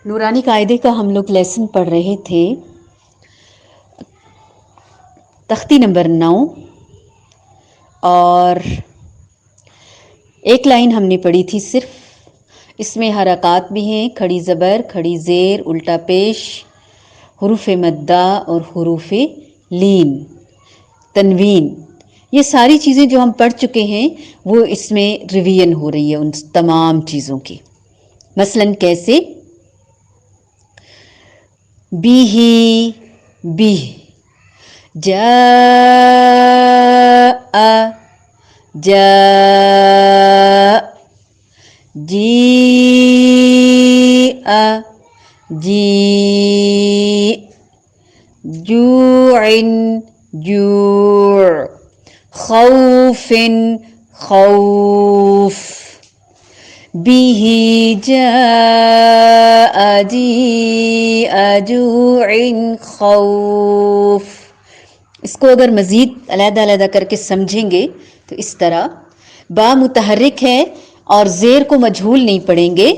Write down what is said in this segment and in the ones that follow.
نورانی قاعدے کا ہم لوگ لیسن پڑھ رہے تھے، تختی نمبر 9، اور ایک لائن ہم نے پڑھی تھی صرف۔ اس میں حرکات بھی ہیں، کھڑی زبر، کھڑی زیر، الٹا پیش، حروف مدہ اور حروف لین، تنوین، یہ ساری چیزیں جو ہم پڑھ چکے ہیں وہ اس میں ریویژن ہو رہی ہے ان تمام چیزوں کی۔ مثلاً کیسے؟ بیہی، بیہ، جاء، جاء، جیء، جیء، جوع، جوع، خوف، خوف، به جاء، جیء، جوع، خوف۔ اس کو اگر مزید علیحدہ علیحدہ کر کے سمجھیں گے تو اس طرح با متحرک ہے اور زیر کو مجہول نہیں پڑھیں گے،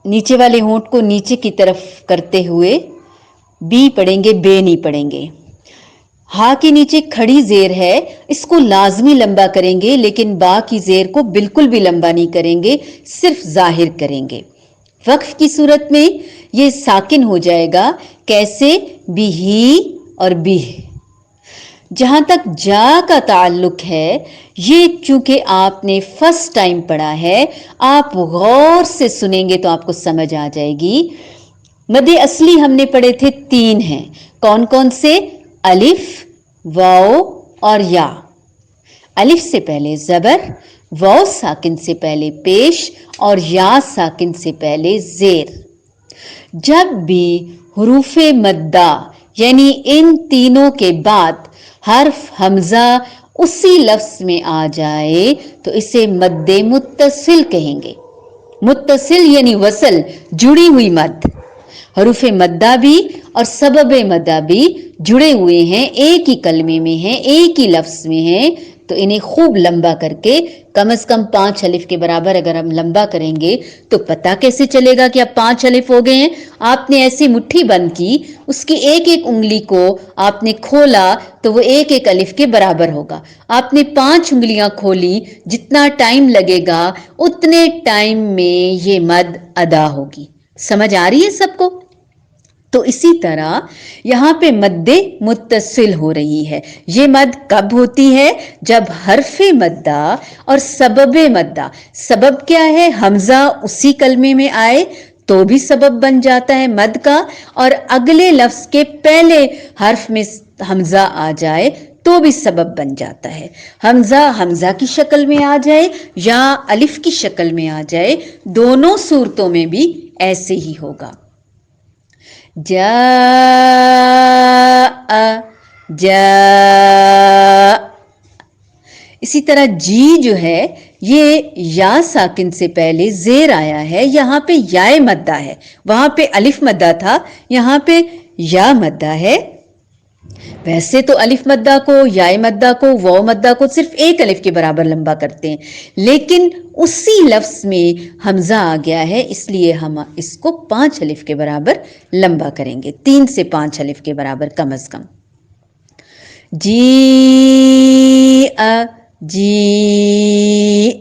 نیچے والے ہونٹ کو نیچے کی طرف کرتے ہوئے بی پڑھیں گے، بے نہیں پڑھیں گے۔ ہا کے نیچے کھڑی زیر ہے، اس کو لازمی لمبا کریں گے، لیکن با کی زیر کو بالکل بھی لمبا نہیں کریں گے، صرف ظاہر کریں گے۔ وقف کی صورت میں یہ ساکن ہو جائے گا، کیسے؟ بیہی اور بیہ۔ جہاں تک جا کا تعلق ہے، یہ چونکہ آپ نے فرسٹ ٹائم پڑھا ہے، آپ غور سے سنیں گے تو آپ کو سمجھ آ جائے گی۔ مد اصلی ہم نے پڑھے تھے 3 ہیں، کون کون سے؟ الف، واو اور یا۔ الف سے پہلے زبر، واو ساکن سے پہلے پیش اور یا ساکن سے پہلے زیر۔ جب بھی حروف مدہ یعنی ان تینوں کے بعد حرف حمزہ اسی لفظ میں آ جائے تو اسے مد متصل کہیں گے۔ متصل یعنی وصل، جڑی ہوئی مد۔ حروف مدہ بھی اور سبب مدہ بھی جڑے ہوئے ہیں، ایک ہی کلمے میں ہیں، ایک ہی لفظ میں ہیں، تو انہیں خوب لمبا کر کے کم از کم 5 الف کے برابر اگر ہم لمبا کریں گے تو پتہ کیسے چلے گا کہ اب 5 الف ہو گئے ہیں؟ آپ نے ایسی مٹھی بند کی، اس کی ایک ایک انگلی کو آپ نے کھولا تو وہ ایک ایک الف کے برابر ہوگا۔ آپ نے 5 انگلیاں کھولی، جتنا ٹائم لگے گا اتنے ٹائم میں یہ مد ادا ہوگی۔ سمجھ آ رہی ہے سب کو؟ تو اسی طرح یہاں پہ مد متصل ہو رہی ہے۔ یہ مد کب ہوتی ہے؟ جب حرف مدہ اور سبب مدہ، سبب کیا ہے؟ حمزہ اسی کلمے میں آئے تو بھی سبب بن جاتا ہے مد کا، اور اگلے لفظ کے پہلے حرف میں حمزہ آ جائے تو بھی سبب بن جاتا ہے۔ حمزہ کی شکل میں آ جائے یا الف کی شکل میں آ جائے، دونوں صورتوں میں بھی ایسے ہی ہوگا۔ جاء، جاء۔ اسی طرح جی جو ہے، یہ یا ساکن سے پہلے زیر آیا ہے، یہاں پہ یا مدہ ہے، وہاں پہ الف مدہ تھا، یہاں پہ یا مدہ ہے۔ ویسے تو الف مدہ کو، یا مدہ کو، واو مدہ کو صرف ایک الف کے برابر لمبا کرتے ہیں، لیکن اسی لفظ میں حمزہ آ گیا ہے، اس لیے ہم اس کو 5 الف کے برابر لمبا کریں گے، 3 سے 5 الف کے برابر کم از کم۔ جیء، جی،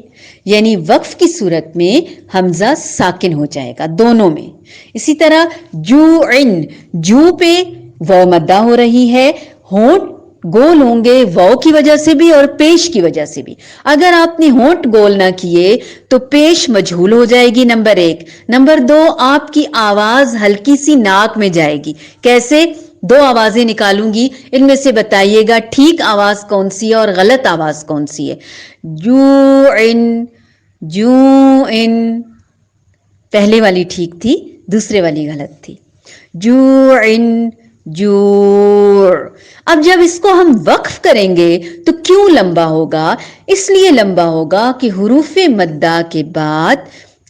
یعنی وقف کی صورت میں حمزہ ساکن ہو جائے گا دونوں میں۔ اسی طرح جوعن، جو پہ واو مدہ ہو رہی ہے، ہونٹ گول ہوں گے واو کی وجہ سے بھی اور پیش کی وجہ سے بھی۔ اگر آپ نے ہونٹ گول نہ کیے تو پیش مجہول ہو جائے گی، نمبر 1۔ نمبر 2، آپ کی آواز ہلکی سی ناک میں جائے گی۔ کیسے؟ 2 آوازیں نکالوں گی، ان میں سے بتائیے گا ٹھیک آواز کون سی ہے اور غلط آواز کون سی ہے۔ جوعن، جوعن، پہلے والی ٹھیک تھی، دوسرے والی غلط تھی۔ جوعن، جوع۔ اب جب اس کو ہم وقف کریں گے تو کیوں لمبا ہوگا؟ اس لیے لمبا ہوگا کہ حروف مدہ کے بعد